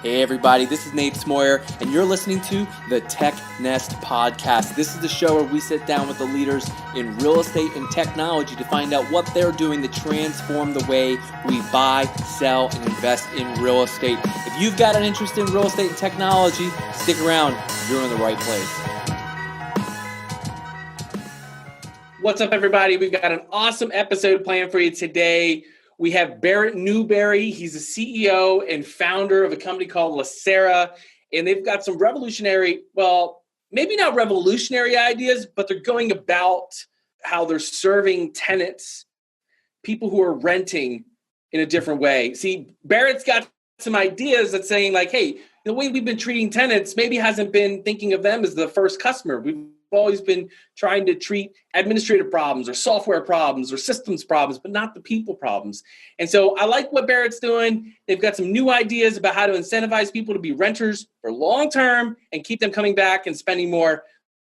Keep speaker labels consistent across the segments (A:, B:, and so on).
A: Hey everybody, this is Nate Smoyer, and you're listening to the Tech Nest Podcast. This is the show where we sit down with the leaders in real estate and technology to find out what they're doing to transform the way we buy, sell, and invest in real estate. If you've got an interest in real estate and technology, stick around. You're in the right place. What's up, everybody? We've got an awesome episode planned for you today. We have Barret Newberry. He's the CEO and founder of a company called Leasera, and they've got some revolutionary, well, maybe not revolutionary ideas, but they're going about how they're serving tenants, people who are renting in a different way. See, Barret's got some ideas that's saying like, hey, the way we've been treating tenants maybe hasn't been thinking of them as the first customer. We've always been trying to treat administrative problems or software problems or systems problems, but not the people problems. And so I like what Barret's doing. They've got some new ideas about how to incentivize people to be renters for long term and keep them coming back and spending more.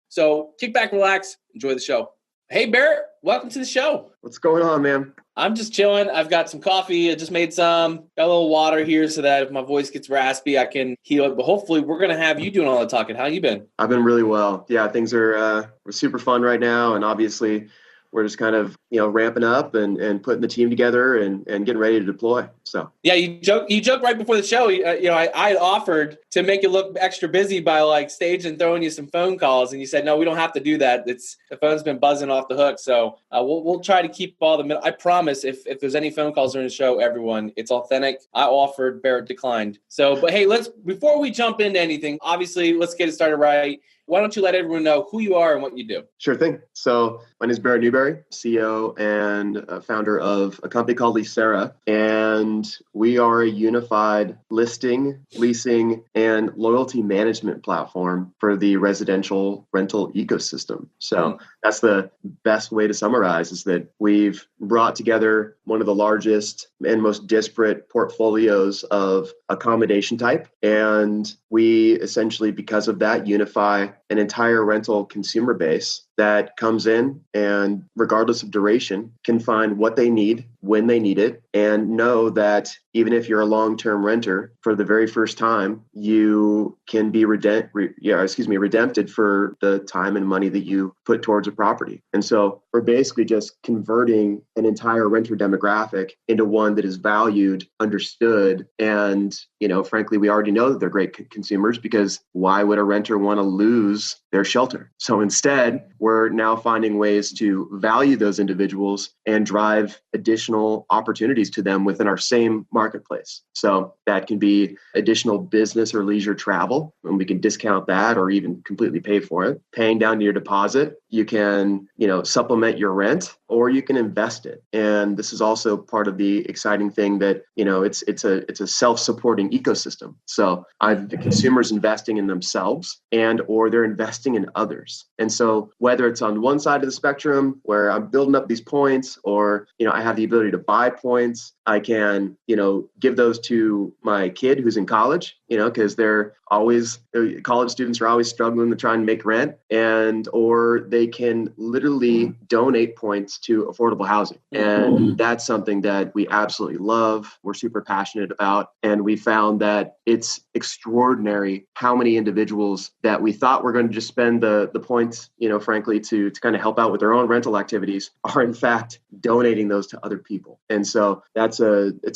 A: So kick back, relax, enjoy the show. Hey, Barret, welcome to the show.
B: What's going on, man?
A: I'm just chilling. I've got some coffee. I just made some. Got a little water here so that if my voice gets raspy, I can heal it. But hopefully we're going to have you doing all the talking. How you been?
B: I've been really well. Yeah, things are we're super fun right now. And obviously we're just kind of, ramping up and putting the team together and getting ready to deploy. So
A: yeah, you joked right before the show. I had offered to make it look extra busy by like staging and throwing you some phone calls, and you said no, we don't have to do that. The phone's been buzzing off the hook, so we'll try to keep all the. I promise, if there's any phone calls during the show, everyone, it's authentic. I offered, Barret declined. So, but hey, before we jump into anything, obviously, let's get it started right. Why don't you let everyone know who you are and what you do?
B: Sure thing. So my name is Barret Newberry, CEO and founder of a company called Leasera, and we are a unified listing, leasing, and loyalty management platform for the residential rental ecosystem. So that's the best way to summarize is that we've brought together one of the largest and most disparate portfolios of accommodation type. And we essentially, because of that, unify an entire rental consumer base that comes in and regardless of duration can find what they need when they need it and know that even if you're a long-term renter, for the very first time, you can be redempted for the time and money that you put towards a property. And so we're basically just converting an entire renter demographic into one that is valued, understood, and frankly, we already know that they're great consumers because why would a renter want to lose their shelter? So instead, we're now finding ways to value those individuals and drive additional opportunities to them within our same marketplace. So that can be additional business or leisure travel, and we can discount that or even completely pay for it. Paying down your deposit, you can, supplement your rent, or you can invest it. And this is also part of the exciting thing that, it's a self-supporting ecosystem. So either the consumer's investing in themselves or they're investing in others. And so whether it's on one side of the spectrum where I'm building up these points or, I have the ability to buy points, I can, give those to my kid who's in college, because college students are always struggling to try and make rent, or they can literally donate points to affordable housing. And that's something that we absolutely love. We're super passionate about. And we found that it's extraordinary how many individuals that we thought were going to just spend the points, frankly, to kind of help out with their own rental activities are in fact donating those to other people. And so it's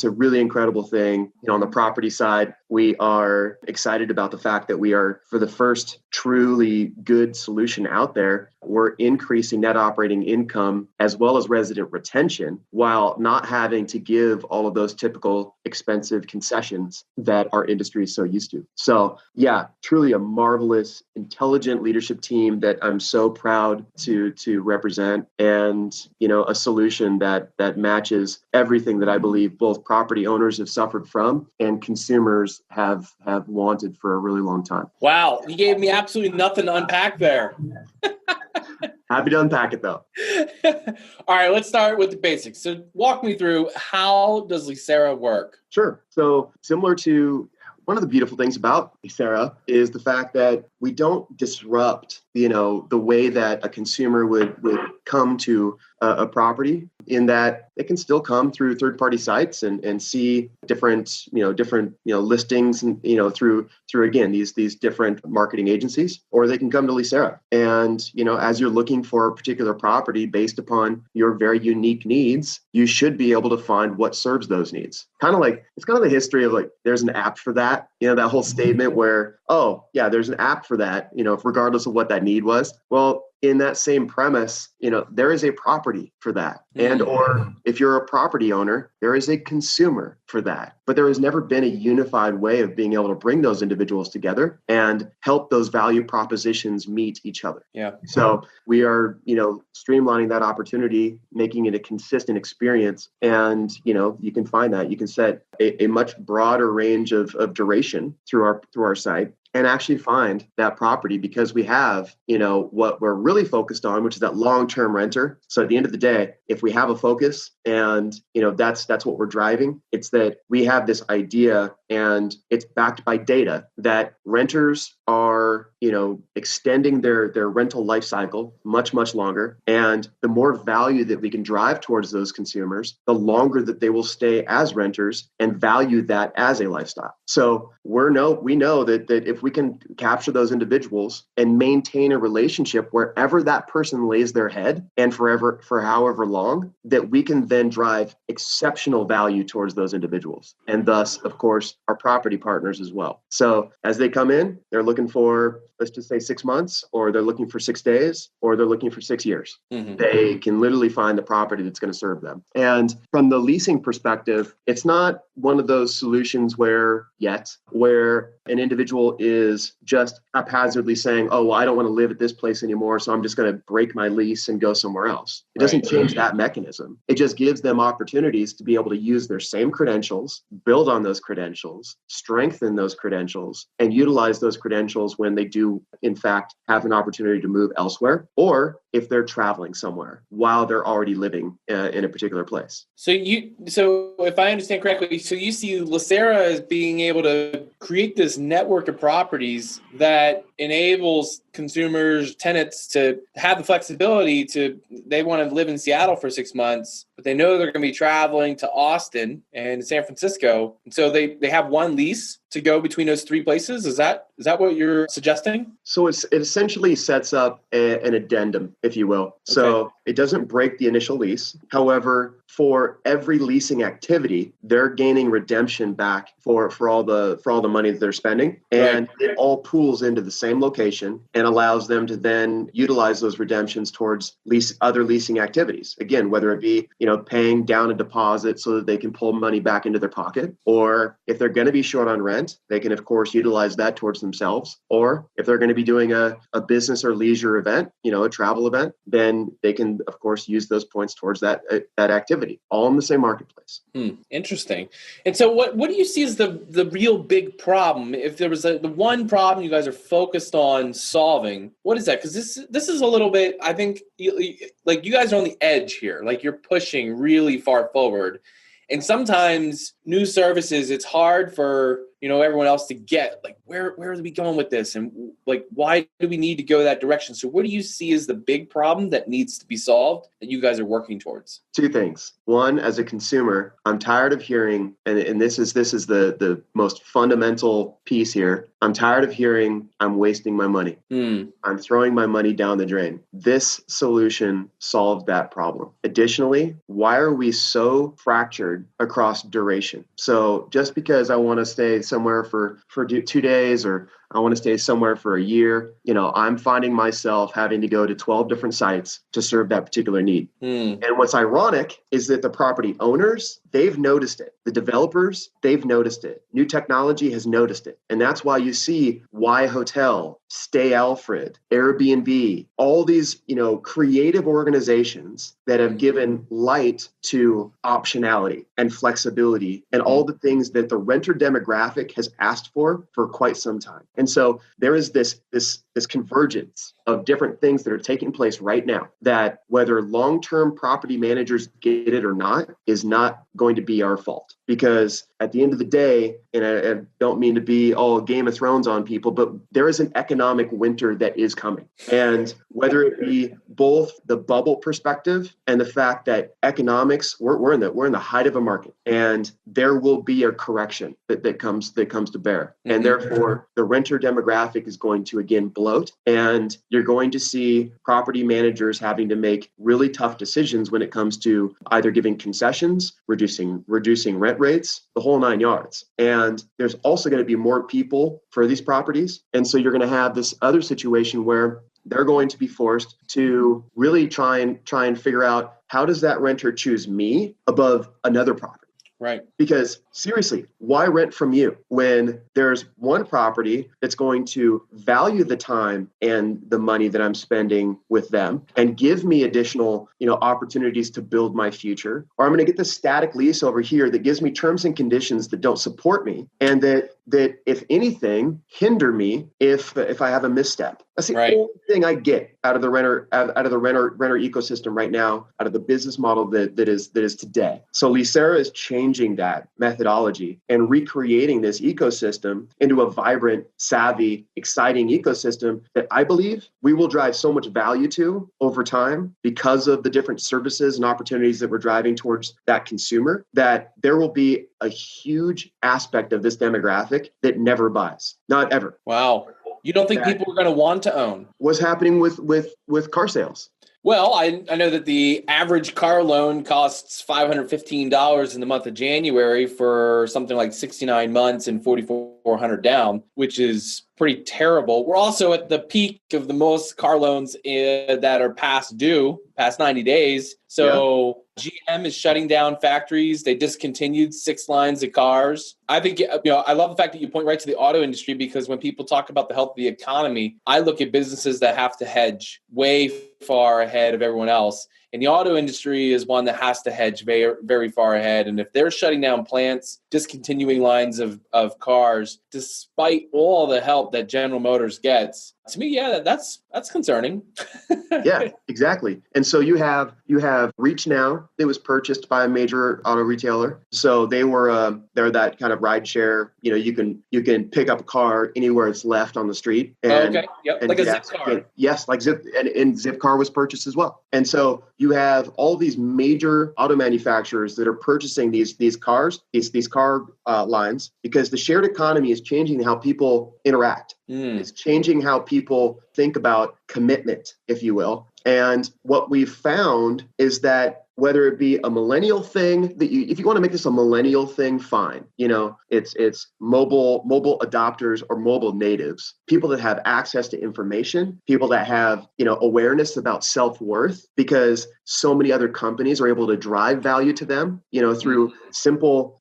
B: a really incredible thing. On the property side, we are excited about the fact that we are, for the first truly good solution out there, we're increasing net operating income as well as resident retention while not having to give all of those typical expensive concessions that our industry is so used to. So yeah, truly a marvelous, intelligent leadership team that I'm so proud to represent, and a solution that matches everything that I believe both property owners have suffered from and consumers have wanted for a really long time.
A: Wow, you gave me absolutely nothing to unpack there.
B: Happy to unpack it though.
A: All right, let's start with the basics. So walk me through, how does Leasera work?
B: Sure. So similar to one of the beautiful things about Sara is the fact that we don't disrupt, the way that a consumer would come to a property in that they can still come through third-party sites and see different listings and, through again, these different marketing agencies, or they can come to Leasera. And, as you're looking for a particular property based upon your very unique needs, you should be able to find what serves those needs. It's kind of the history of like, there's an app for that, that whole statement where, oh yeah, there's an app for that, regardless of what that need was. Well, in that same premise, there is a property for that. And or if you're a property owner, there is a consumer for that. But there has never been a unified way of being able to bring those individuals together and help those value propositions meet each other.
A: Yeah.
B: So we are, streamlining that opportunity, making it a consistent experience. And, you can find that. You can set a much broader range of duration through our site, and actually find that property, because we have, what we're really focused on, which is that long-term renter. So at the end of the day, if we have a focus and, that's what we're driving, it's that we have this idea and it's backed by data that renters are, extending their rental life cycle much, much longer. And the more value that we can drive towards those consumers, the longer that they will stay as renters and value that as a lifestyle. So we know that if we can capture those individuals and maintain a relationship wherever that person lays their head and for however long, that we can then drive exceptional value towards those individuals. And thus, of course, our property partners as well. So as they come in, they're looking for, let's just say 6 months, or they're looking for 6 days, or they're looking for 6 years. Mm-hmm. They can literally find the property that's going to serve them. And from the leasing perspective, it's not one of those solutions where an individual is just haphazardly saying, oh, well, I don't want to live at this place anymore, so I'm just going to break my lease and go somewhere else. It doesn't change that mechanism. It just gives them opportunities to be able to use their same credentials, build on those credentials, strengthen those credentials, and utilize those credentials when they do, in fact, have an opportunity to move elsewhere, or if they're traveling somewhere while they're already living in a particular place.
A: So if I understand correctly, so you see Leasera as being able to create this network of properties that enables consumers, tenants to have the flexibility they want to live in Seattle for 6 months, but they know they're going to be traveling to Austin and San Francisco. And so they have one lease to go between those three places. Is that what you're suggesting?
B: So it essentially sets up an addendum, if you will. So it doesn't break the initial lease. However, for every leasing activity, they're gaining redemption back for all the money that they're spending. And it all pools into the same location and allows them to then utilize those redemptions towards other leasing activities. Again, whether it be, paying down a deposit so that they can pull money back into their pocket, or if they're going to be short on rent, they can, of course, utilize that towards themselves. Or if they're going to be doing a business or leisure event, a travel event, then they can, of course, use those points towards that activity, all in the same marketplace.
A: Interesting. And so what do you see as the real big problem? If there was the one problem you guys are focused on solving, what is that? Because this is a little bit, I think, like you guys are on the edge here, like you're pushing really far forward. And sometimes new services, it's hard for, everyone else to get, like, where are we going with this? And like, why do we need to go that direction? So what do you see as the big problem that needs to be solved that you guys are working towards?
B: Two things. One, as a consumer, I'm tired of hearing, and this is the most fundamental piece here. I'm tired of hearing I'm wasting my money. I'm throwing my money down the drain. This solution solved that problem. Additionally, why are we so fractured across duration? So just because I want to stay somewhere for 2 days, or I want to stay somewhere for a year, I'm finding myself having to go to 12 different sites to serve that particular need. And what's ironic is that the property owners, they've noticed it. The developers, they've noticed it. New technology has noticed it. And that's why you see Y Hotel, Stay Alfred, Airbnb, all these, creative organizations that have given light to optionality and flexibility and all the things that the renter demographic has asked for quite some time. And so there is this this convergence of different things that are taking place right now, that whether long-term property managers get it or not is not going to be our fault. Because at the end of the day, and I don't mean to be all Game of Thrones on people, but there is an economic winter that is coming. And whether it be both the bubble perspective and the fact that economics, we're in the height of a market, and there will be a correction that comes to bear. Mm-hmm. And therefore, the renter demographic is going to again bloat, and you're going to see property managers having to make really tough decisions when it comes to either giving concessions, reducing rent rates, the whole 9 yards. And there's also going to be more people for these properties. And so you're going to have this other situation where they're going to be forced to really try and figure out, how does that renter choose me above another property?
A: Right.
B: Because seriously, why rent from you when there's one property that's going to value the time and the money that I'm spending with them and give me additional, opportunities to build my future? Or I'm going to get this static lease over here that gives me terms and conditions that don't support me, and that if anything, hinder me if I have a misstep. That's the only thing I get out of the renter ecosystem right now, out of the business model that is today. So Leasera is changing that methodology and recreating this ecosystem into a vibrant, savvy, exciting ecosystem that I believe we will drive so much value to over time because of the different services and opportunities that we're driving towards that consumer, that there will be a huge aspect of this demographic that never buys. Not ever.
A: Wow. You don't think people are going to want to own?
B: What's happening with car sales?
A: Well, I know that the average car loan costs $515 in the month of January for something like 69 months and $4,400 down, which is pretty terrible. We're also at the peak of the most car loans that are past 90 days. So GM is shutting down factories. They discontinued 6 lines of cars. I think, I love the fact that you point right to the auto industry, because when people talk about the health of the economy, I look at businesses that have to hedge way far ahead of everyone else. And the auto industry is one that has to hedge very, very far ahead. And if they're shutting down plants, discontinuing lines of cars, despite all the help that General Motors gets, to me, that's concerning.
B: Yeah, exactly. And so you have Reach Now. It was purchased by a major auto retailer. So they're that kind of ride share. You can pick up a car anywhere it's left on the street. And,
A: okay. Yep. Like a Zip car.
B: Yes, like Zip, and Zip car was purchased as well. And so you have all these major auto manufacturers that are purchasing these cars, these car lines, because the shared economy is changing how people interact. It's changing how people think about commitment, if you will. And what we've found is that whether it be a millennial thing if you want to make this a millennial thing, fine. It's mobile adopters or mobile natives, people that have access to information, people that have, awareness about self-worth, because so many other companies are able to drive value to them, through simple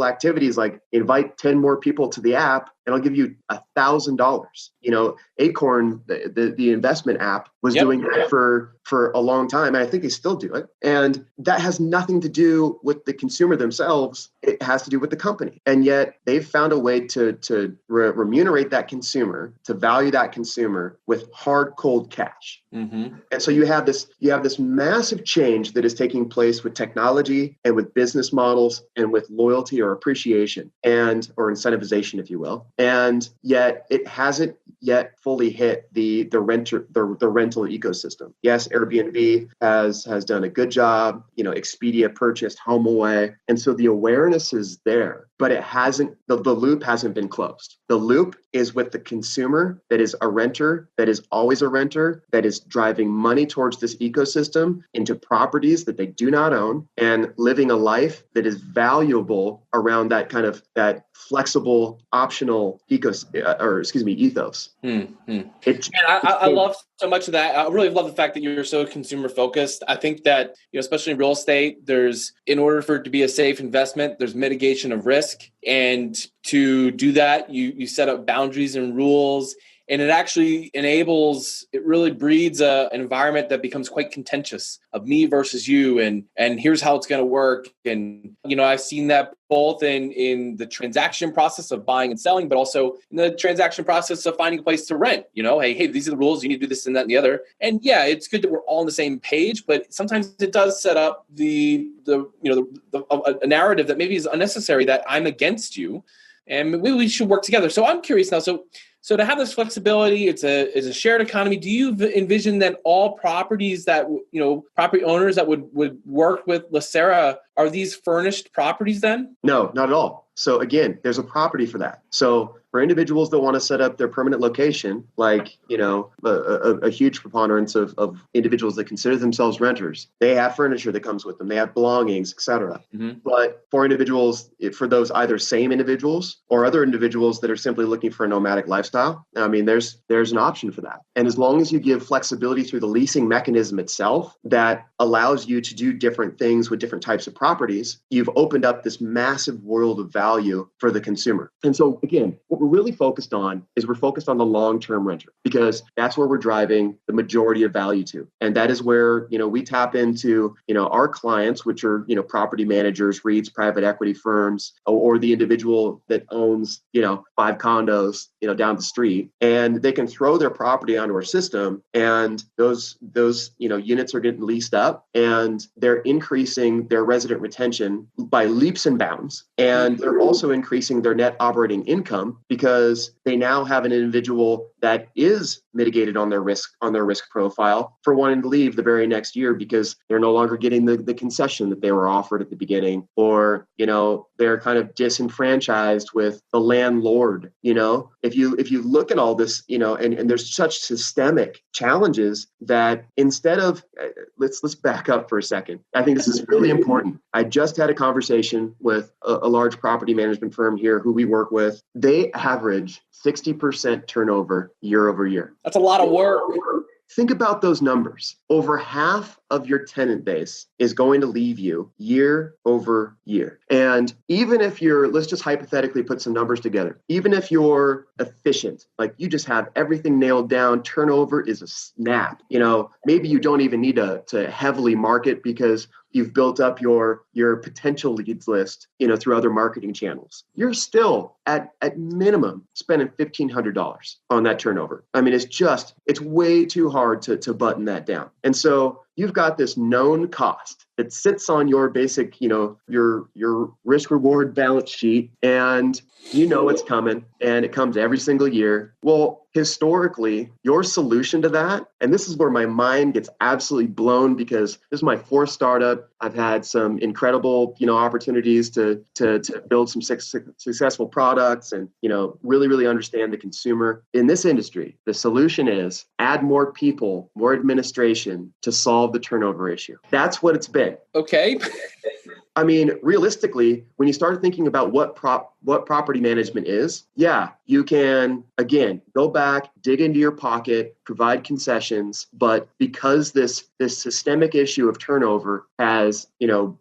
B: activities like invite 10 more people to the app and I'll give you $1,000. Acorn, the investment app, was doing that for a long time. And I think they still do it. And that has nothing to do with the consumer themselves. It has to do with the company. And yet they've found a way to remunerate that consumer, to value that consumer with hard, cold cash. Mm-hmm. And so you have this massive change that is taking place with technology and with business models and with loyalty or appreciation or incentivization, if you will. And yet it hasn't yet fully hit the rental ecosystem. Yes, Airbnb has done a good job. Expedia purchased HomeAway. And so the awareness is there, but it hasn't, the loop hasn't been closed. The loop is with the consumer that is a renter, that is always a renter, that is driving money towards this ecosystem into properties that they do not own, and living a life that is valuable around that kind of that flexible, optional ethos.
A: Mm-hmm. I love so much of that. I really love the fact that you're so consumer focused. I think that, especially in real estate, in order for it to be a safe investment, there's mitigation of risk. And to do that, you set up boundaries and rules And it actually it really breeds an environment that becomes quite contentious of me versus you. And here's how it's going to work. And, I've seen that both in the transaction process of buying and selling, but also in the transaction process of finding a place to rent. Hey, these are the rules. You need to do this and that and the other. And yeah, it's good that we're all on the same page, but sometimes it does set up a narrative that maybe is unnecessary, that I'm against you, and maybe we should work together. So I'm curious now. So to have this flexibility, it's a shared economy. Do you envision that all properties that, property owners that would work with Leasera, are these furnished properties then?
B: No, not at all. So again, there's a property for that. So for individuals that want to set up their permanent location, like, a huge preponderance of individuals that consider themselves renters, they have furniture that comes with them. They have belongings, et cetera. Mm-hmm. But for individuals, for those either same individuals or other individuals that are simply looking for a nomadic lifestyle, there's an option for that. And as long as you give flexibility through the leasing mechanism itself that allows you to do different things with different types of properties, you've opened up this massive world of value for the consumer. And so again, what we're really focused on is we're focused on the long-term renter, because that's where we're driving the majority of value to. And that is where, we tap into, our clients, which are, property managers, REITs, private equity firms, or the individual that owns, 5 condos, down the street, and they can throw their property onto our system, and those units are getting leased up, and they're increasing their resident retention by leaps and bounds. And they're also increasing their net operating income, because they now have an individual that is mitigated on their risk profile for wanting to leave the very next year, because they're no longer getting the concession that they were offered at the beginning, or they're kind of disenfranchised with the landlord. If you look at all this, and there's such systemic challenges that instead of let's back up for a second. I think this is really important. I just had a conversation with a large property management firm here who we work with. They average 60% turnover year over year.
A: That's a lot of work.
B: Think about those numbers. Over half of your tenant base is going to leave you year over year. And even if let's just hypothetically put some numbers together. Even if you're efficient, like you just have everything nailed down, turnover is a snap. Maybe you don't even need to heavily market, because you've built up your potential leads list, through other marketing channels. You're still at minimum spending $1,500 on that turnover. It's way too hard to button that down. And so you've got this known cost that sits on your basic, your risk reward balance sheet, and it's coming, and it comes every single year. Well, historically, your solution to that, and this is where my mind gets absolutely blown, because this is my 4th startup. I've had some incredible, opportunities to build some successful products, and, really, really understand the consumer. In this industry, the solution is add more people, more administration to solve the turnover issue. That's what it's been.
A: Okay.
B: Realistically, when you start thinking about what property management is, you can, again, go back, dig into your pocket, provide concessions. But because this systemic issue of turnover has,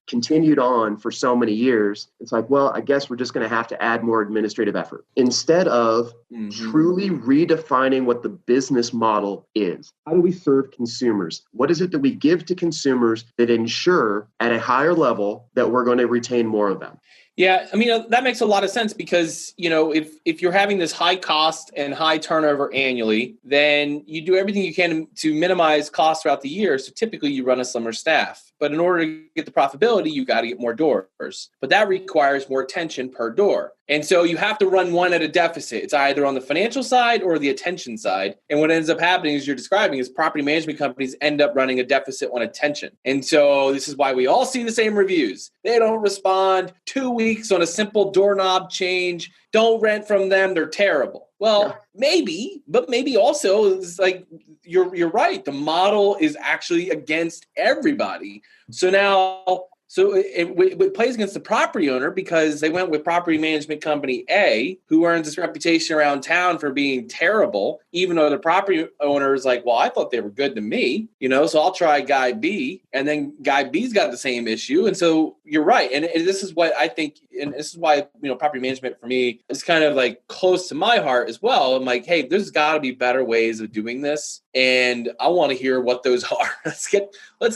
B: continued on for so many years, it's like, well, I guess we're just going to have to add more administrative effort instead of truly redefining what the business model is. How do we serve consumers? What is it that we give to consumers that ensure at a higher level that we're going to retain more of them?
A: Yeah, that makes a lot of sense, because, if you're having this high cost and high turnover annually, then you do everything you can to minimize costs throughout the year. So typically you run a slimmer staff. But in order to get the profitability, you got to get more doors. But that requires more attention per door. And so you have to run one at a deficit. It's either on the financial side or the attention side. And what ends up happening, as you're describing, is property management companies end up running a deficit on attention. And so this is why we all see the same reviews. They don't respond. 2 weeks on a simple doorknob change. Don't rent from them. They're terrible. Well, maybe, but maybe also it's like you're right. The model is actually against everybody. So now So it plays against the property owner because they went with property management company A, who earns this reputation around town for being terrible, even though the property owner is like, well, I thought they were good to me, so I'll try guy B. And then guy B's got the same issue. And so you're right. And this is what I think, and this is why, property management for me is kind of like close to my heart as well. I'm like, hey, there's got to be better ways of doing this. And I want to hear what those are. Let's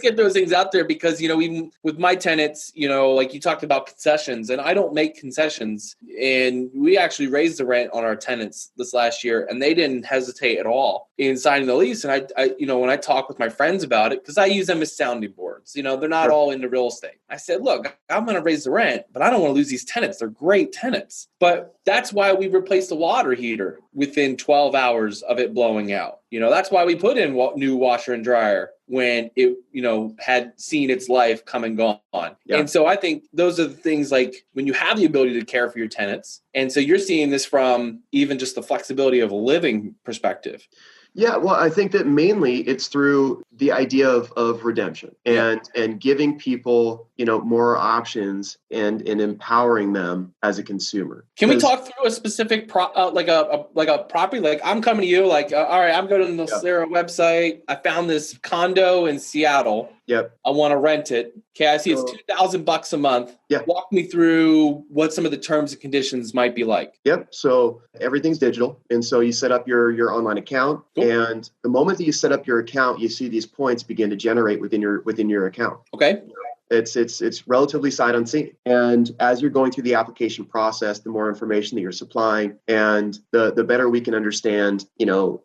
A: get those things out there because, even with my tenants, like you talked about concessions, and I don't make concessions. And we actually raised the rent on our tenants this last year, and they didn't hesitate at all in signing the lease. And I when I talk with my friends about it, because I use them as sounding boards, they're not all into real estate. I said, look, I'm going to raise the rent, but I don't want to lose these tenants. They're great tenants. But that's why we replaced the water heater within 12 hours of it blowing out. That's why we put in new washer and dryer when it, had seen its life come and gone. Yeah. And so I think those are the things like when you have the ability to care for your tenants. And so you're seeing this from even just the flexibility of a living perspective.
B: Yeah, well, I think that mainly it's through the idea of redemption and giving people, more options and empowering them as a consumer.
A: Can we talk through a specific like a property? Like I'm coming to you, like, all right, I'm going to the Leasera website. I found this condo in Seattle.
B: Yep.
A: I want to rent it. Okay, I see it's $2,000 a month.
B: Yeah.
A: Walk me through what some of the terms and conditions might be like.
B: Yep. So everything's digital. And so you set up your online account. Cool. And the moment that you set up your account, you see these points begin to generate within your account.
A: Okay.
B: It's relatively sight unseen. And as you're going through the application process, the more information that you're supplying and the better we can understand,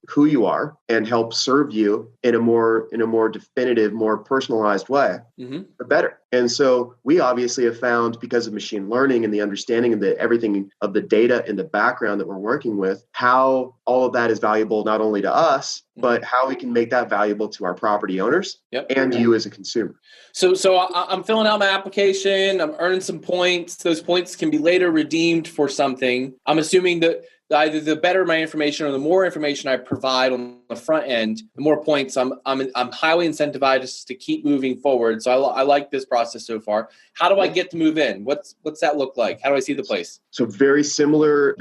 B: who you are and help serve you in a more definitive, more personalized way, the better. And so we obviously have found, because of machine learning and the understanding of everything of the data in the background that we're working with, how all of that is valuable not only to us, but how we can make that valuable to our property owners and you as a consumer.
A: So I'm filling out my application. I'm earning some points. Those points can be later redeemed for something. I'm assuming that either the better my information or the more information I provide on the front end, the more points I'm highly incentivized to keep moving forward. So I like this process so far. How do I get to move in? What's that look like? How do I see the place?
B: So very similar.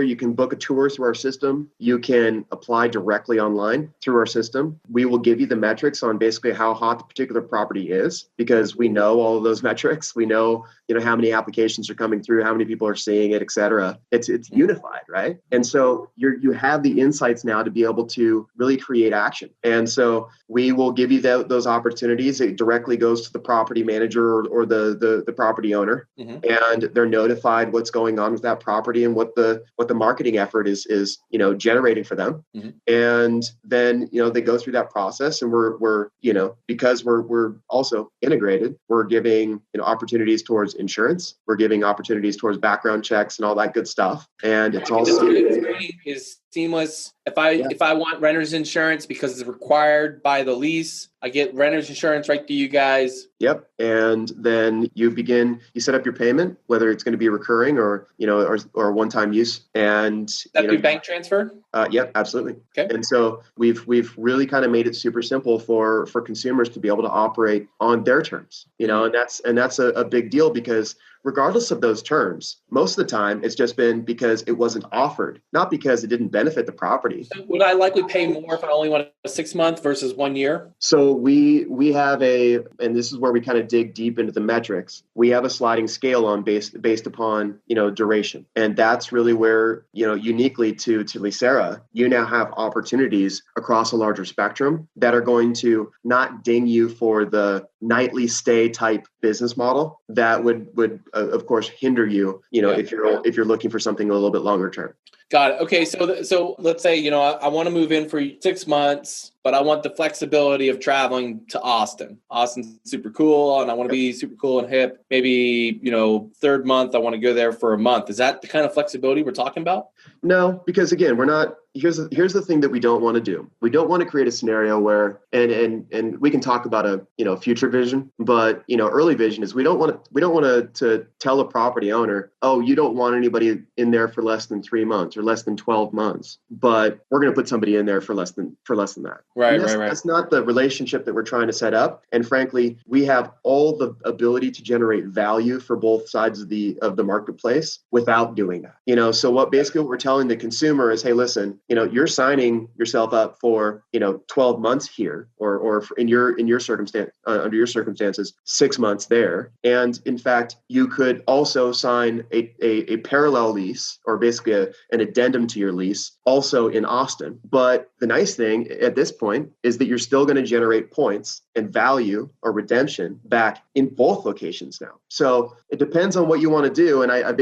B: You can book a tour through our system. You can apply directly online through our system. We will give you the metrics on basically how hot the particular property is, because we know all of those metrics. We know, how many applications are coming through, how many people are seeing it, et cetera. It's unified, right? And so you have the insights now to be able to really create action. And so we will give you those opportunities. It directly goes to the property manager or the property owner, and they're notified what's going on with that property and what the marketing effort is generating for them. And then they go through that process, and we're because we're also integrated, we're giving opportunities towards insurance, we're giving opportunities towards background checks and all that good stuff. And it's also
A: is seamless. If I want renter's insurance because it's required by the lease, I get renter's insurance right to you guys.
B: Yep. And then you set up your payment, whether it's going to be recurring or one-time use. And
A: that be bank transfer?
B: Yep, absolutely.
A: Okay.
B: And so we've really kind of made it super simple for consumers to be able to operate on their terms, and that's a big deal, because regardless of those terms, most of the time it's just been because it wasn't offered, not because it didn't benefit the property.
A: So would I likely pay more if I only want a 6 month versus 1 year?
B: So we have and this is where we kind of dig deep into the metrics. We have a sliding scale on based upon, duration. And that's really where, uniquely to Leasera, you now have opportunities across a larger spectrum that are going to not ding you for the nightly stay type business model that would of course hinder you, if you're looking for something a little bit longer term.
A: Got it. Okay. So let's say, I want to move in for 6 months, but I want the flexibility of traveling to Austin. Austin's super cool, and I want to be super cool and hip. Maybe, third month, I want to go there for a month. Is that the kind of flexibility we're talking about?
B: No, because again, we're not here's the thing that we don't want to do. We don't want to create a scenario where, and we can talk about a future vision, but early vision is we don't want to tell a property owner, oh, you don't want anybody in there for less than 3 months or less than 12 months, but we're going to put somebody in there for less than that.
A: Right.
B: That's not the relationship that we're trying to set up. And frankly, we have all the ability to generate value for both sides of the marketplace without doing that. So what we're telling the consumer is, hey, listen, you're signing yourself up for 12 months here, or in your circumstance, under your circumstances, 6 months there. And in fact, you could also sign a parallel lease, or basically an addendum to your lease, also in Austin. But the nice thing at this point is that you're still going to generate points and value or redemption back in both locations now. So it depends on what you want to do. And I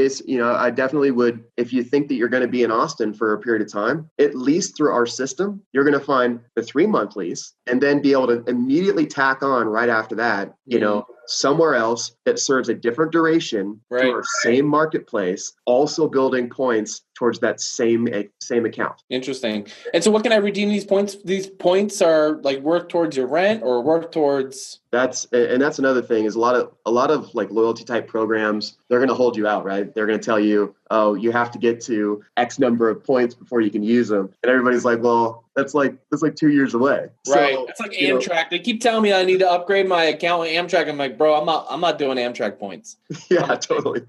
B: definitely would, if you think that you're going to be in Austin for a period of time, at least through our system, you're going to find the 3-month lease and then be able to immediately tack on right after that, somewhere else that serves a different duration to our same marketplace, also building points towards that same account.
A: Interesting. And so what can I redeem these points? These points are like worth towards your rent or worth towards...
B: That's another thing is a lot of like loyalty type programs, they're going to hold you out, right? They're going to tell you, oh, you have to get to X number of points before you can use them. And everybody's like, well, that's like 2 years away.
A: Right.
B: So,
A: it's like Amtrak. They keep telling me I need to upgrade my account with Amtrak. I'm like, bro, I'm not doing Amtrak points.
B: Yeah, totally.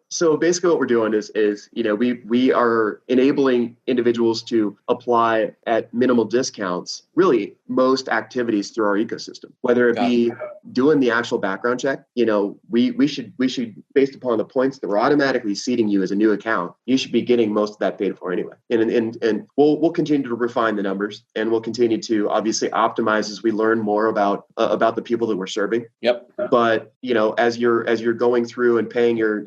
B: So basically what we're doing is we are enabling individuals to apply at minimal discounts, really most activities through our ecosystem, whether it be doing the actual background check. We should, based upon the points that we're automatically seeding you as a new account, you should be getting most of that paid for anyway. And we'll continue to refine the numbers, and we'll continue to obviously optimize as we learn more about the people that we're serving.
A: Yep.
B: But as you're going through and paying your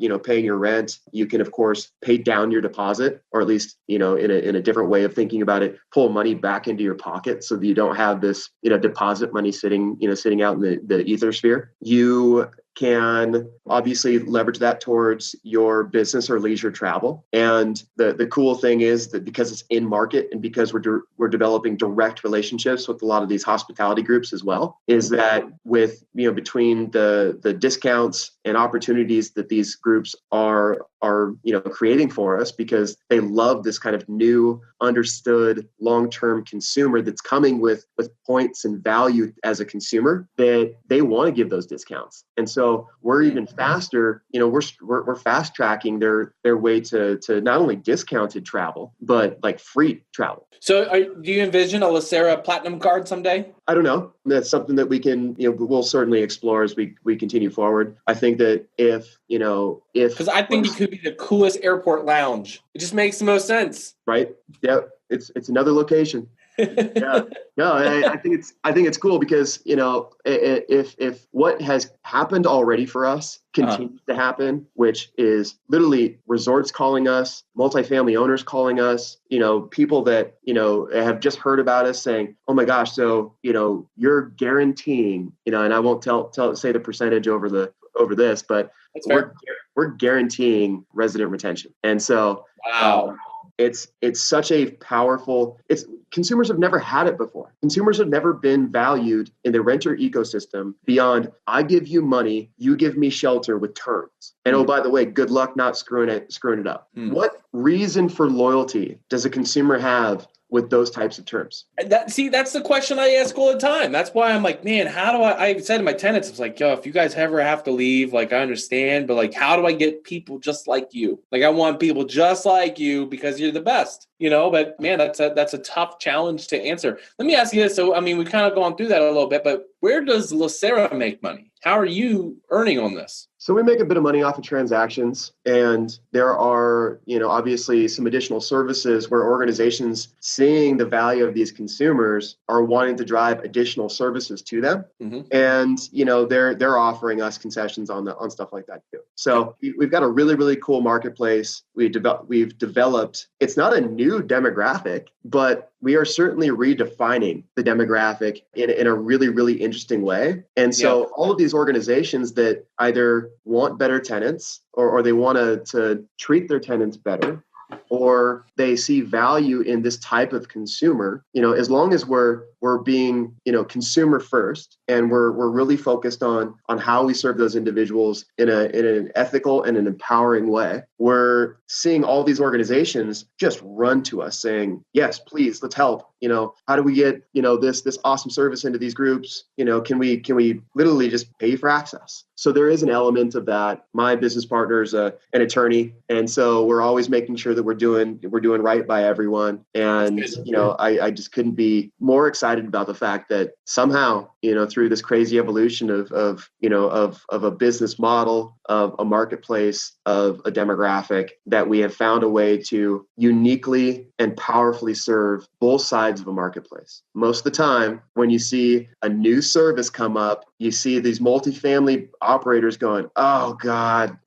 B: rent, you can of course pay down your deposit, or at least in a different way of thinking about it, pull money back into your pocket so that you don't have this deposit money sitting out in the ether sphere. You can obviously leverage that towards your business or leisure travel. And the cool thing is that because it's in market and because we're developing direct relationships with a lot of these hospitality groups as well, is that with between the discounts and opportunities that these groups are creating for us, because they love this kind of new, understood, long-term consumer that's coming with points and value as a consumer, that they want to give those discounts. And so we're even faster, we're fast tracking their way to not only discounted travel, but like free travel.
A: So do you envision a Leasera Platinum card someday?
B: I don't know. That's something that we can, we'll certainly explore as we continue forward. I think that if because
A: I think it could be the coolest airport lounge. It just makes the most sense.
B: Right. Yeah. It's another location. Yeah. No, I think it's cool because, if what has happened already for us continues to happen, which is literally resorts calling us, multifamily owners calling us, people that, have just heard about us saying, oh my gosh, so, you're guaranteeing, and I won't say the percentage over this, but we're guaranteeing resident retention. And so,
A: wow.
B: It's such a powerful, consumers have never had it before. Consumers have never been valued in the renter ecosystem beyond, I give you money, you give me shelter with terms. And oh, by the way, good luck not screwing it up. What reason for loyalty does a consumer have with those types of terms?
A: That's the question I ask all the time. That's why I'm like, man, how do I said to my tenants, it's like, yo, if you guys ever have to leave, like, I understand, but like, how do I get people just like you? Like, I want people just like you because you're the best, but man, that's a tough challenge to answer. Let me ask you this. So, we've kind of gone through that a little bit, but where does Leasera make money? How are you earning on this?
B: So we make a bit of money off of transactions, and there are, obviously some additional services where organizations seeing the value of these consumers are wanting to drive additional services to them. Mm-hmm. And, they're offering us concessions on stuff like that too. So we've got a really, really cool marketplace. We've developed, it's not a new demographic, but we are certainly redefining the demographic in a really, really interesting way. And so all of these organizations that either want better tenants or they want to treat their tenants better, or they see value in this type of consumer, as long as we're being, consumer first, and we're really focused on how we serve those individuals in an ethical and an empowering way, we're seeing all these organizations just run to us saying, yes, please, let's help. How do we get, this awesome service into these groups? Can we literally just pay for access? So there is an element of that. My business partner is an attorney, and so we're always making sure that we're doing right by everyone. And I just couldn't be more excited about the fact that somehow, through this crazy evolution of a business model, of a marketplace, of a demographic, that we have found a way to uniquely and powerfully serve both sides of a marketplace. Most of the time, when you see a new service come up, you see these multifamily operators going, oh God,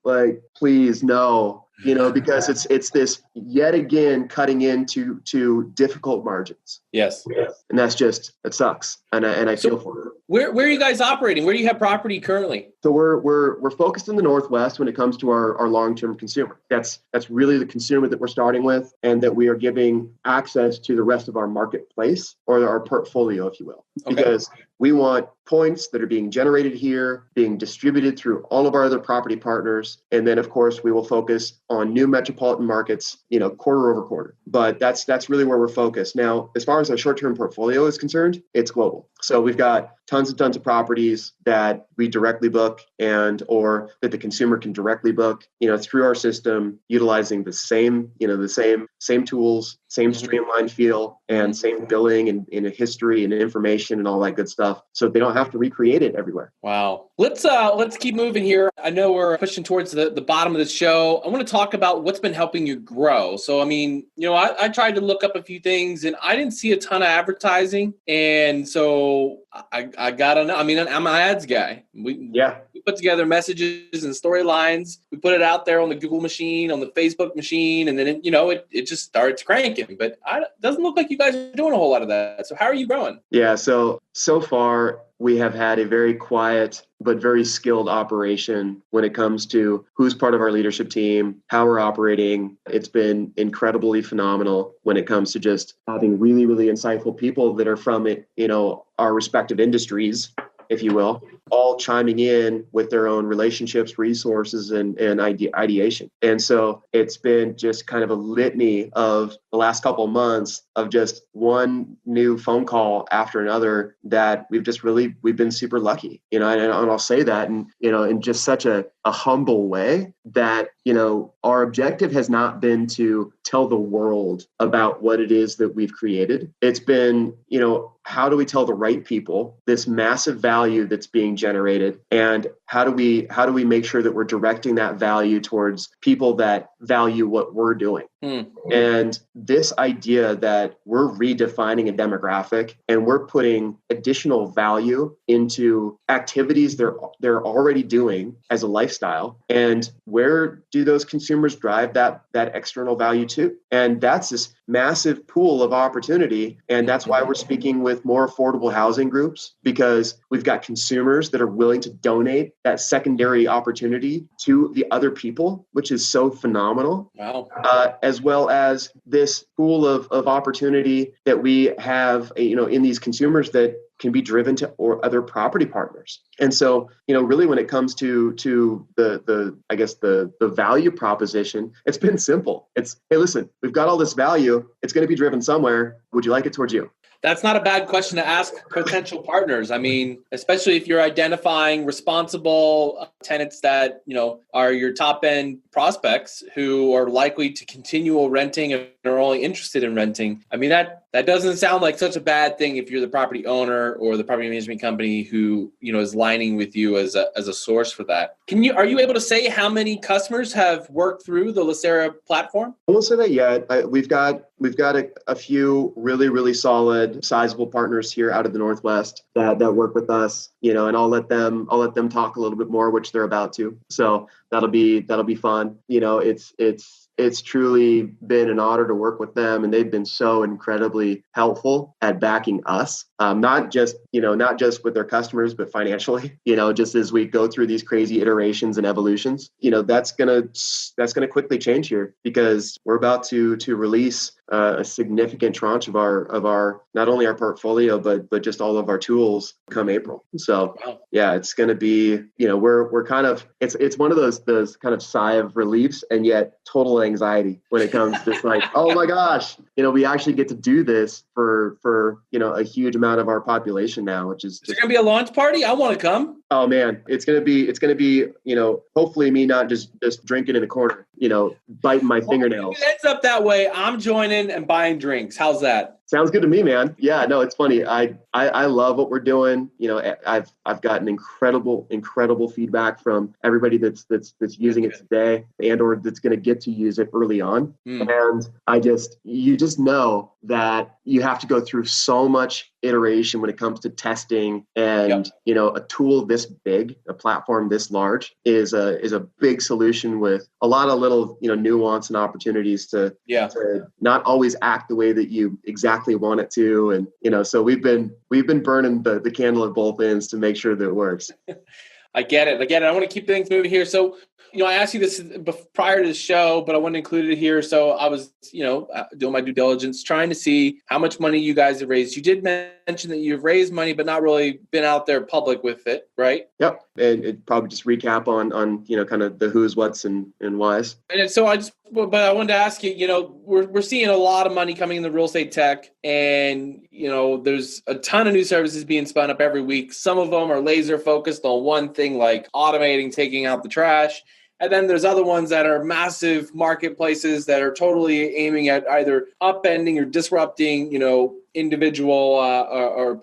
B: please, no. Because it's this yet again cutting into difficult margins.
A: Yes.
B: And it sucks. And I feel for it.
A: Where are you guys operating? Where do you have property currently?
B: So we're focused in the Northwest when it comes to our long-term consumer. That's really the consumer that we're starting with, and that we are giving access to the rest of our marketplace, or our portfolio, if you will. Okay. Because we want points that are being generated here, being distributed through all of our other property partners. And then, of course, we will focus on new metropolitan markets, quarter over quarter. But that's really where we're focused. Now, as far as our short-term portfolio is concerned, it's global. So we've got tons and tons of properties that we directly book, or that the consumer can directly book, through our system, utilizing the same tools, same streamlined feel, and same billing and history and information and all that good stuff. So they don't have to recreate it everywhere.
A: Wow. Let's keep moving here. I know we're pushing towards the bottom of the show. I want to talk about what's been helping you grow. So, I tried to look up a few things, and I didn't see a ton of advertising. And so I got to know. I'm an ads guy. We put together messages and storylines. We put it out there on the Google machine, on the Facebook machine, and then it just starts cranking. But it doesn't look like you guys are doing a whole lot of that. So how are you growing?
B: Yeah. So far we have had a very quiet but very skilled operation when it comes to who's part of our leadership team, how we're operating. It's been incredibly phenomenal when it comes to just having really, really insightful people that are from our respective industries, if you will, all chiming in with their own relationships, resources, and ideation. And so it's been just kind of a litany of the last couple of months of just one new phone call after another that we've been super lucky, and I'll say that in just such a humble way that, our objective has not been to tell the world about what it is that we've created. It's been, how do we tell the right people this massive value that's being generated, and how do we make sure that we're directing that value towards people that value what we're doing? And this idea that we're redefining a demographic and we're putting additional value into activities they're already doing as a lifestyle, and where do those consumers drive that external value to? And that's this massive pool of opportunity. And that's why we're speaking with more affordable housing groups, because we've got consumers that are willing to donate that secondary opportunity to the other people, which is so phenomenal.
A: Wow.
B: As well as this pool of opportunity that we have, in these consumers that can be driven to or other property partners. And so, really when it comes to the value proposition, it's been simple. It's, hey, listen, we've got all this value. It's going to be driven somewhere. Would you like it towards you?
A: That's not a bad question to ask potential partners. Especially if you're identifying responsible tenants that, are your top end prospects who are likely to continue renting and are only interested in renting. That doesn't sound like such a bad thing if you're the property owner or the property management company who, is lining with you as a source for that. Are you able to say how many customers have worked through the Leasera platform?
B: I won't say that yet. We've got a few really, really solid, sizable partners here out of the Northwest that work with us, and I'll let them talk a little bit more, which they're about to. So that'll be fun. It's truly been an honor to work with them, and they've been so incredibly helpful at backing us not just with their customers, but financially, just as we go through these crazy iterations and evolutions, that's going to quickly change here, because we're about to release a significant tranche of our not only our portfolio, but just all of our tools come April. So yeah, it's going to be, we're kind of, it's one of those kind of sigh of reliefs and yet total anxiety when it comes to like, oh my gosh, we actually get to do this for a huge amount of our population now, which is
A: there going to be a launch party? I want to come.
B: Oh man, it's going to be, hopefully me not just drinking in the corner, biting my fingernails.
A: If it ends up that way, I'm joining and buying drinks. How's that?
B: Sounds good to me, man. Yeah, no, it's funny. I love what we're doing. I've gotten incredible feedback from everybody that's using it today and or that's going to get to use it early on. And you just know that you have to go through so much iteration when it comes to testing, and a tool this big, a platform this large is a big solution with a lot of little nuance and opportunities to not always act the way that you exactly want it to, and so we've been burning the candle at both ends to make sure that it works.
A: I get it. I want to keep things moving here. So, I asked you this prior to the show, but I want to include it here. So I was, doing my due diligence, trying to see how much money you guys have raised. You did mention that you've raised money, but not really been out there public with it, right?
B: Yep. And it probably just recap on kind of the who's, what's, and why's.
A: And so I wanted to ask you, we're seeing a lot of money coming in the real estate tech, and, there's a ton of new services being spun up every week. Some of them are laser focused on one thing, like automating, taking out the trash. And then there's other ones that are massive marketplaces that are totally aiming at either upending or disrupting, individual or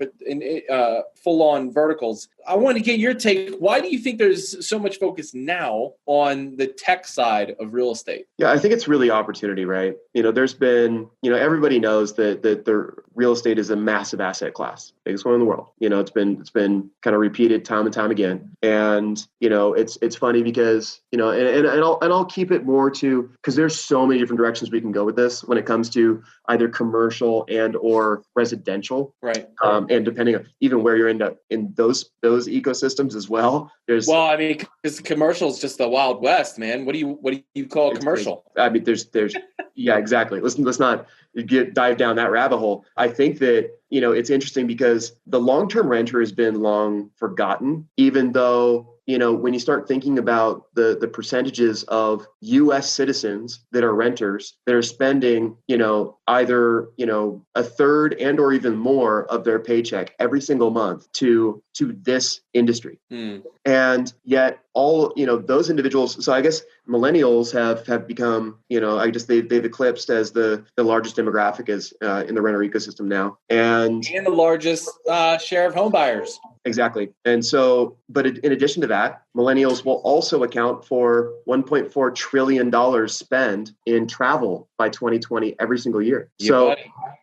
A: full-on verticals. I want to get your take. Why do you think there's so much focus now on the tech side of real estate?
B: Yeah, I think it's really opportunity, right? There's been, everybody knows that the real estate is a massive asset class, biggest one in the world. It's been kind of repeated time and time again, and it's funny because and I'll keep it more to, because there's so many different directions we can go with this when it comes to either commercial and or residential,
A: right?
B: And depending on even where you're in those ecosystems as well.
A: Because commercial is just the Wild West, man. What do you call commercial?
B: Crazy. I mean, there's yeah, exactly. Let's not dive down that rabbit hole. I think that it's interesting because the long-term renter has been long forgotten, even though when you start thinking about the percentages of U.S. citizens that are renters that are spending, either, a third and or even more of their paycheck every single month to this industry. And yet all, those individuals, so I guess millennials have become, they've eclipsed as the largest demographic is in the renter ecosystem now. And
A: the largest share of home buyers.
B: Exactly. And so, but in addition to that, millennials will also account for $1.4 trillion spent in travel by 2020 every single year.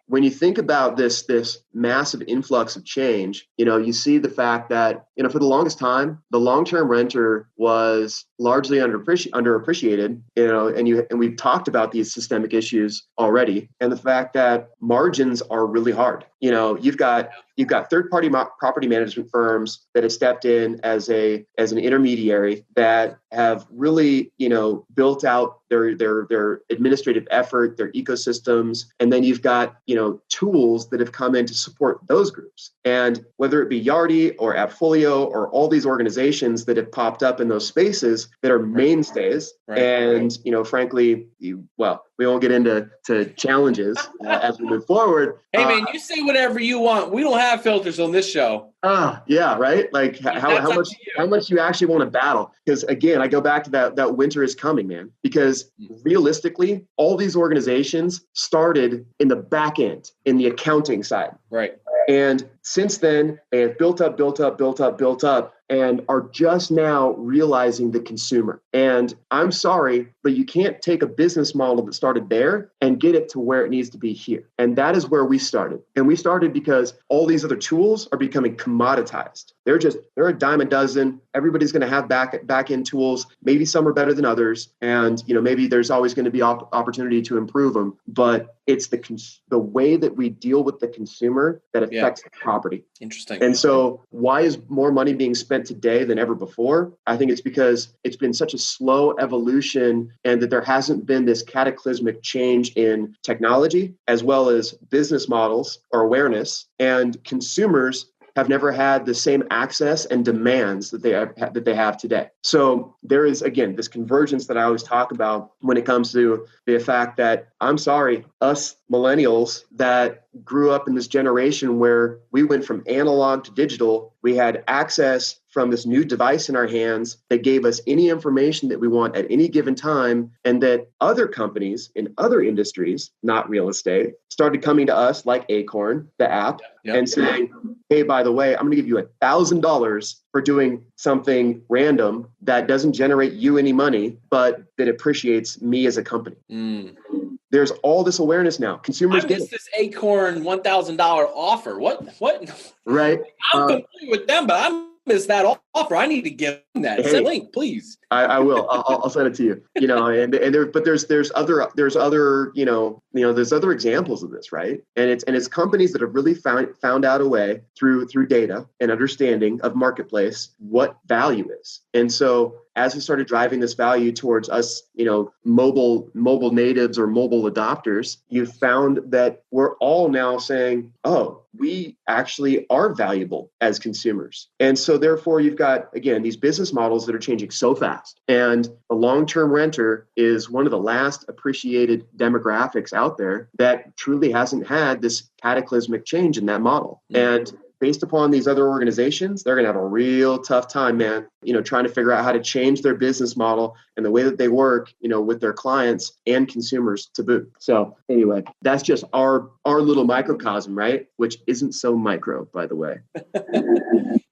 B: When you think about this massive influx of change, you see the fact that, for the longest time, the long-term renter was largely underappreciated, and we've talked about these systemic issues already, and the fact that margins are really hard. You've got third-party property management firms that have stepped in as an intermediary that have really, built out their administrative effort, their ecosystems, and then you've got, tools that have come in to support those groups. And whether it be Yardi or Appfolio or all these organizations that have popped up in those spaces that are mainstays, and frankly, we won't get into challenges as we move forward.
A: Hey man, you say whatever you want. We don't have filters on this show.
B: Yeah, right. Like how much you actually want to battle? Because again, I go back to that winter is coming, man. Because realistically, all these organizations started in the back end, in the accounting side.
A: Right.
B: And since then, they have built up, and are just now realizing the consumer. And I'm sorry, but you can't take a business model that started there and get it to where it needs to be here. And that is where we started. And we started because all these other tools are becoming commoditized. They're a dime a dozen. everybody's going to have back end tools. Maybe some are better than others, and maybe there's always going to be opportunity to improve them. But it's the way that we deal with the consumer that affects the property.
A: Interesting.
B: And so, why is more money being spent today than ever before? I think it's because it's been such a slow evolution, and that there hasn't been this cataclysmic change in technology as well as business models or awareness, and consumers have never had the same access and demands that they have today. So there is, again, this convergence that I always talk about when it comes to the fact that, I'm sorry, us millennials that grew up in this generation where we went from analog to digital, we had access from this new device in our hands that gave us any information that we want at any given time, and that other companies in other industries, not real estate, started coming to us like Acorn, the app, and saying, hey, by the way, I'm going to give you $1,000 for doing something random that doesn't generate you any money, but that appreciates me as a company. There's all this awareness now. Consumers get it.
A: This Acorn $1,000 offer. What?
B: Right.
A: I'm familiar with them, but I missed that offer. I need to get that. Send link, please.
B: I will. I'll send it to you. There's other examples of this, right? And it's companies that have really found out a way through data and understanding of marketplace what value is. And so as we started driving this value towards us, mobile natives or mobile adopters, you found that we're all now saying, oh, we actually are valuable as consumers. And so therefore you've got, again, these business models that are changing so fast. And a long-term renter is one of the last appreciated demographics out there that truly hasn't had this cataclysmic change in that model. And based upon these other organizations, they're going to have a real tough time, man, trying to figure out how to change their business model and the way that they work, with their clients and consumers to boot. So anyway, that's just our little microcosm, right? Which isn't so micro, by the way.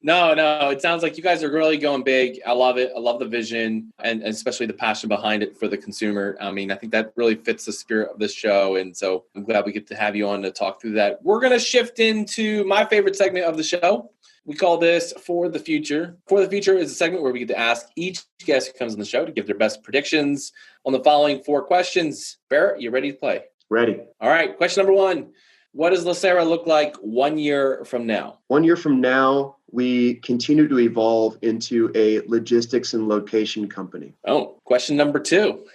A: No, it sounds like you guys are really going big. I love it. I love the vision and especially the passion behind it for the consumer. I mean, I think that really fits the spirit of this show. And so I'm glad we get to have you on to talk through that. We're going to shift into my favorite segment of the show. We call this For the Future. For the Future is a segment where we get to ask each guest who comes on the show to give their best predictions on the following 4 questions. Barret, you ready to play?
B: Ready.
A: All right. Question number 1. What does Leasera look like 1 year from now?
B: 1 year from now, we continue to evolve into a logistics and location company.
A: Oh, question number 2.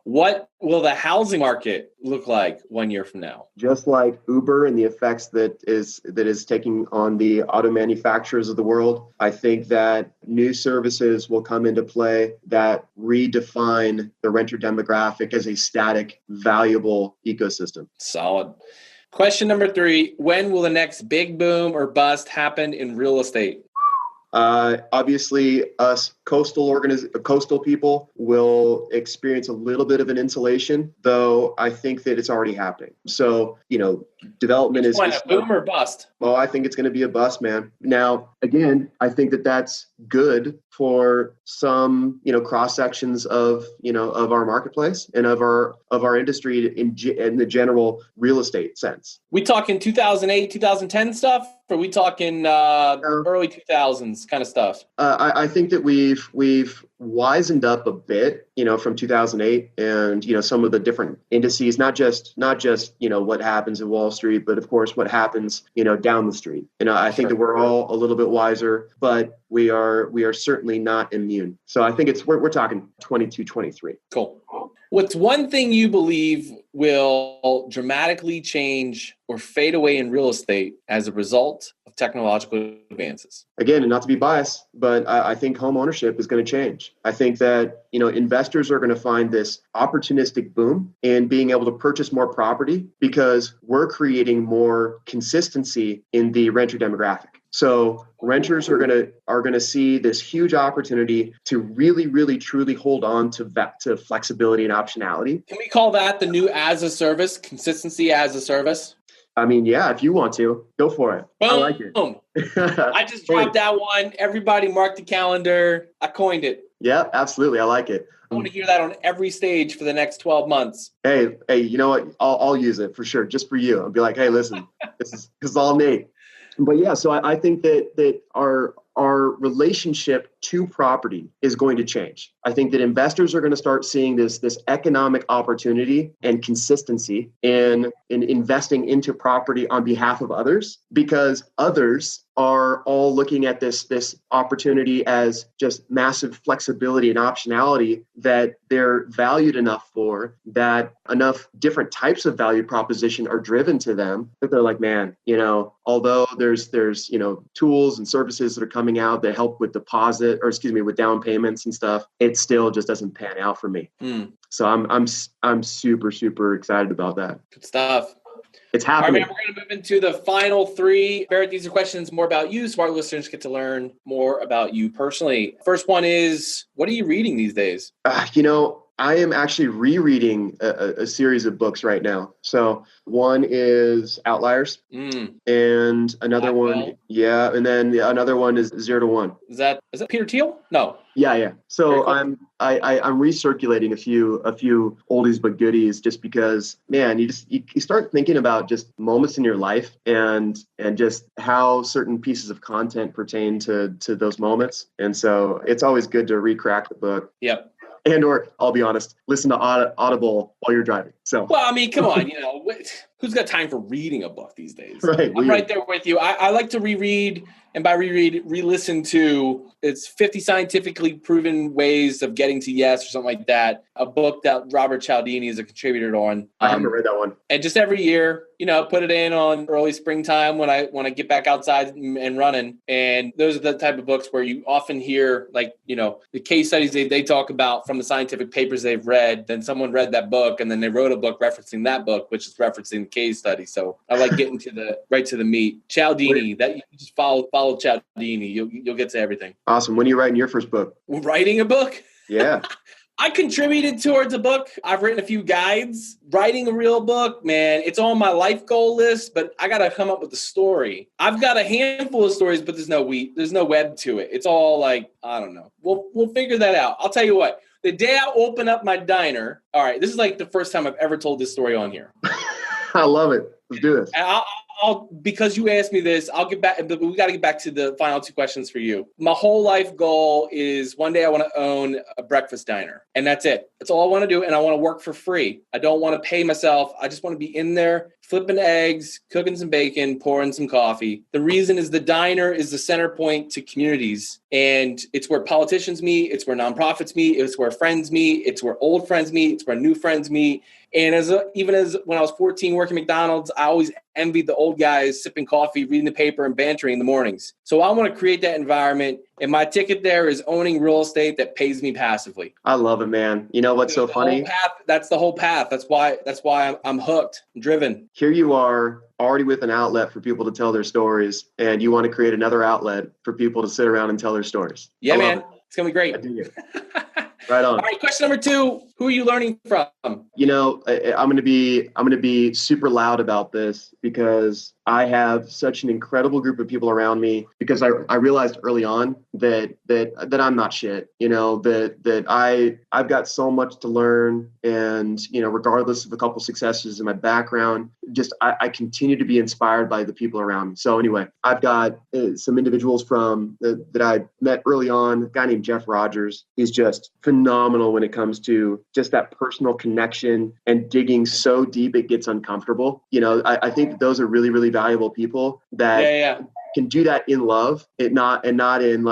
A: What will the housing market look like 1 year from now?
B: Just like Uber and the effects that is taking on the auto manufacturers of the world, I think that new services will come into play that redefine the renter demographic as a static, valuable ecosystem.
A: Solid. Question number 3, when will the next big boom or bust happen in real estate?
B: Obviously, us coastal people will experience a little bit of an insulation, though I think that it's already happening. So, development is
A: a boom or bust?
B: Well, I think it's going to be a bust, man. Now, again, I think that that's good for some, cross sections of our marketplace and of our industry in the general real estate sense.
A: We talking 2008, 2010 stuff? Or are we talking early 2000s kind of stuff?
B: I think that we've wisened up a bit, from 2008 and, some of the different indices, not just, what happens in Wall Street, but of course, what happens, down the street. I think that we're all a little bit wiser, but we are certainly not immune. So I think we're talking 22, 23.
A: Cool. What's one thing you believe will dramatically change or fade away in real estate as a result of technological advances?
B: Again, and not to be biased, but I think home ownership is going to change. I think that, investors are going to find this opportunistic boom in being able to purchase more property because we're creating more consistency in the renter demographic. So renters are going to see this huge opportunity to really, really, truly hold on to flexibility and optionality.
A: Can we call that the new as a service, consistency as a service?
B: I mean, yeah, if you want to, go for it.
A: Boom.
B: I like it.
A: I just dropped that one. Everybody mark the calendar. I coined it. Yeah,
B: absolutely. I like it.
A: I want to hear that on every stage for the next 12 months.
B: Hey, you know what? I'll use it for sure, just for you. I'll be like, hey, listen, this is all Nate. But yeah, so I think that our relationship to property is going to change. I think that investors are going to start seeing this economic opportunity and consistency in investing into property on behalf of others, because others are all looking at this opportunity as just massive flexibility and optionality that they're valued enough for, that enough different types of value proposition are driven to them that they're like, man, although there's tools and services that are coming out that help with with down payments and stuff, it still just doesn't pan out for me. So I'm super, super excited about that.
A: Good stuff.
B: It's happening.
A: All right, man, we're going to move into the final three. Barret, these are questions more about you, so our listeners get to learn more about you personally. First one is, what are you reading these days?
B: I am actually rereading a series of books right now. So one is Outliers, and another one, and then another one is 0 to 1.
A: Is that Peter Thiel? No.
B: Yeah. So
A: cool.
B: I'm recirculating a few oldies but goodies, just because, man, you start thinking about just moments in your life and just how certain pieces of content pertain to those moments. And so it's always good to recrack the book.
A: Yep.
B: Or I'll be honest, listen to Audible while you're driving. So,
A: well, I mean, come on, who's got time for reading a book these days?
B: Right.
A: I'm right there with you. I like to reread, and by reread, re-listen to. It's 50 scientifically proven ways of getting to yes or something like that. A book that Robert Cialdini is a contributor on.
B: I haven't read that one.
A: And just every year, put it in on early springtime when I get back outside and running. And those are the type of books where you often hear, the case studies they talk about from the scientific papers they've read. Then someone read that book, and then they wrote a book referencing that book, which is referencing the case study. So I like getting right to the meat. Cialdini, that you just follow Cialdini, you'll get to everything.
B: Awesome. When are you writing your first book?
A: Writing a book?
B: Yeah.
A: I contributed towards a book. I've written a few guides. Writing a real book, man, it's on my life goal list, but I got to come up with a story. I've got a handful of stories, but there's no web to it. It's all I don't know. We'll figure that out. I'll tell you what. The day I open up my diner, all right, this is the first time I've ever told this story on here.
B: I love it. Let's do this.
A: I'll because you asked me this, I'll get back, but we got to get back to the final two questions for you. My whole life goal is one day I want to own a breakfast diner, and that's it. That's all I want to do, and I want to work for free. I don't want to pay myself. I just want to be in there flipping eggs, cooking some bacon, pouring some coffee. The reason is the diner is the center point to communities, and it's where politicians meet, it's where nonprofits meet, it's where friends meet, it's where old friends meet, it's where new friends meet. And even as when I was 14 working McDonald's, I always envied the old guys sipping coffee, reading the paper, and bantering in the mornings. So I want to create that environment. And my ticket there is owning real estate that pays me passively.
B: I love it, man. You know what's so funny?
A: That's the whole path. That's why I'm hooked, I'm driven.
B: Here you are, already with an outlet for people to tell their stories, and you want to create another outlet for people to sit around and tell their stories.
A: Yeah, man. It's going to be great.
B: I dig it. Right on.
A: All right, question number 2. Who are you learning from?
B: I'm going to be super loud about this because I have such an incredible group of people around me, because I realized early on that I'm not shit, that I've got so much to learn, and, regardless of a couple successes in my background, just I continue to be inspired by the people around me. So anyway, I've got some individuals that I met early on, a guy named Jeff Rogers. He's just phenomenal when it comes to just that personal connection and digging so deep it gets uncomfortable. I think those are really, really valuable people that can do that in love, and not in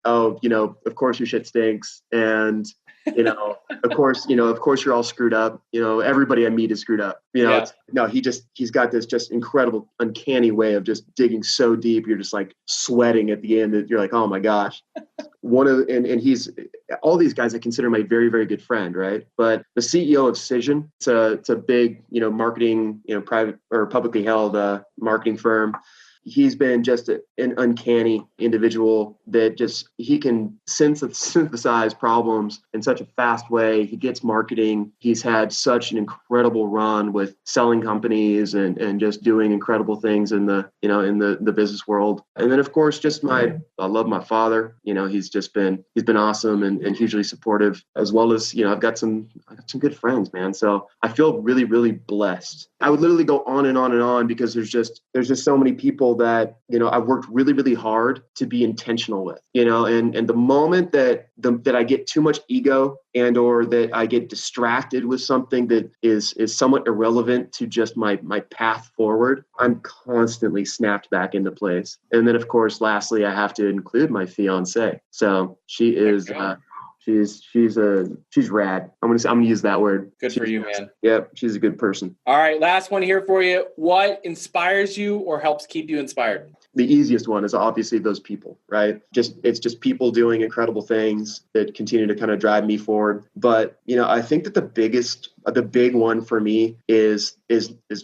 B: of course your shit stinks, and of course you're all screwed up. Everybody I meet is screwed up. He's got this just incredible, uncanny way of just digging so deep. You're just like sweating at the end. You're like, oh my gosh. And he's all these guys I consider my very, very good friend, right? But the CEO of Cision, it's a big, marketing, private or publicly held marketing firm. He's been just an uncanny individual that he can synthesize problems in such a fast way. He gets marketing. He's had such an incredible run with selling companies and just doing incredible things in the business world. And then of course, I love my father. He's been awesome and hugely supportive, as well as, I've got some good friends, man. So I feel really, really blessed. I would literally go on and on and on, because there's just so many people people that, I've worked really, really hard to be intentional with, and the moment that I get too much ego and or that I get distracted with something that is somewhat irrelevant to just my path forward, I'm constantly snapped back into place. And then, of course, lastly, I have to include my fiance. So she is she's rad. I'm gonna use that word.
A: Good for you, man.
B: Yep, she's a good person.
A: All right, last one here for you. What inspires you or helps keep you inspired?
B: The easiest one is obviously those people, right? It's just people doing incredible things that continue to kind of drive me forward. But, I think that the big one for me is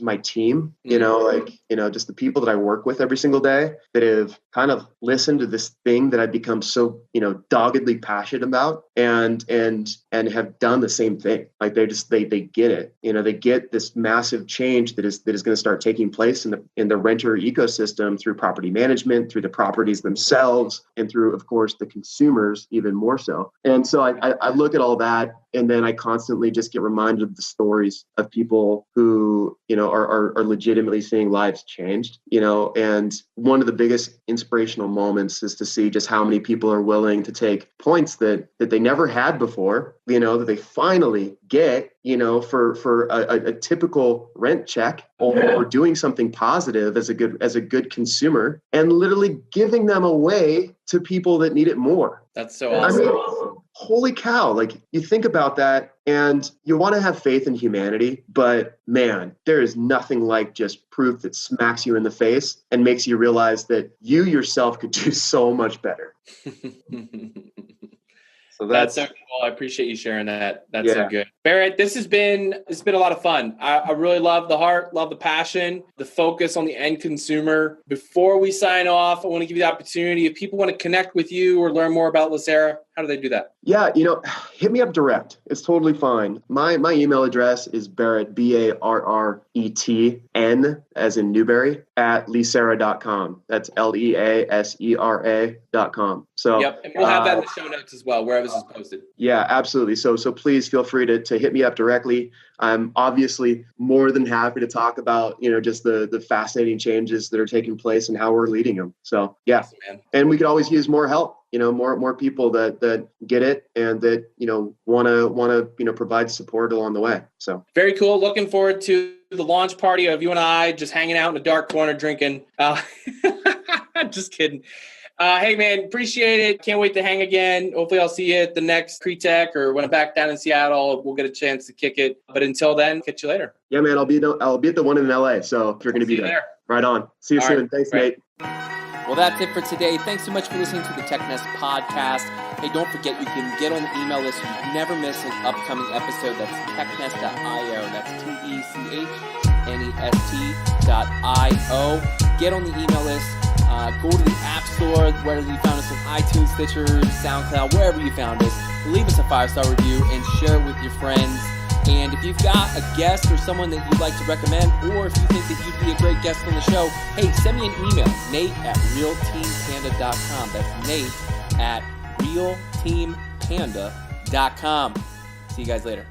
B: my team, just the people that I work with every single day that have kind of listened to this thing that I've become so, doggedly passionate about and have done the same thing. Like they get it, they get this massive change that is going to start taking place in the renter ecosystem through property management, through the properties themselves, and through, of course, the consumers even more so. And so I look at all that, and then I constantly just get reminded of the stories of people who, are legitimately seeing lives changed, and one of the biggest inspirational moments is to see just how many people are willing to take points that they never had before, that they finally get, for a typical rent check or doing something positive as a good consumer, and literally giving them away to people that need it more.
A: That's so awesome.
B: I mean, holy cow. Like, you think about that and you want to have faith in humanity, but man, there is nothing like just proof that smacks you in the face and makes you realize that you yourself could do so much better. So
A: that's so cool. I appreciate you sharing that. That's so good. Barret, it's been a lot of fun. I really love the heart, love the passion, the focus on the end consumer. Before we sign off, I want to give you the opportunity. If people want to connect with you or learn more about Leasera, how do they do that?
B: Yeah, hit me up direct. It's totally fine. My email address is Barret, BARRETN, as in Newberry, at leasera.com. That's LEASERA.com. So
A: yep, and we'll have that in the show notes as well, wherever this is posted.
B: Yeah, absolutely. So please feel free to hit me up directly. I'm obviously more than happy to talk about, just the fascinating changes that are taking place and how we're leading them. So yeah, awesome, man. And we could always use more help. More people that get it and that, want to, provide support along the way. So
A: very cool. Looking forward to the launch party of you and I just hanging out in a dark corner drinking. Just kidding. Hey man, appreciate it. Can't wait to hang again. Hopefully I'll see you at the next Pre-Tech, or when I'm back down in Seattle, we'll get a chance to kick it. But until then, catch you later.
B: Yeah, man, I'll be at the one in LA. So if you're going to be there, right on. See you soon. Thanks, Nate.
A: Well, that's it for today. Thanks so much for listening to the TechNest podcast. Hey, don't forget, you can get on the email list so you never miss an upcoming episode. That's technest.io. That's TECHNEST.io. Get on the email list. Go to the App Store, whether you found us on iTunes, Stitcher, SoundCloud, wherever you found us. Leave us a 5-star review and share it with your friends. And if you've got a guest or someone that you'd like to recommend, or if you think that you'd be a great guest on the show, hey, send me an email, Nate@realteampanda.com. That's Nate@realteampanda.com. See you guys later.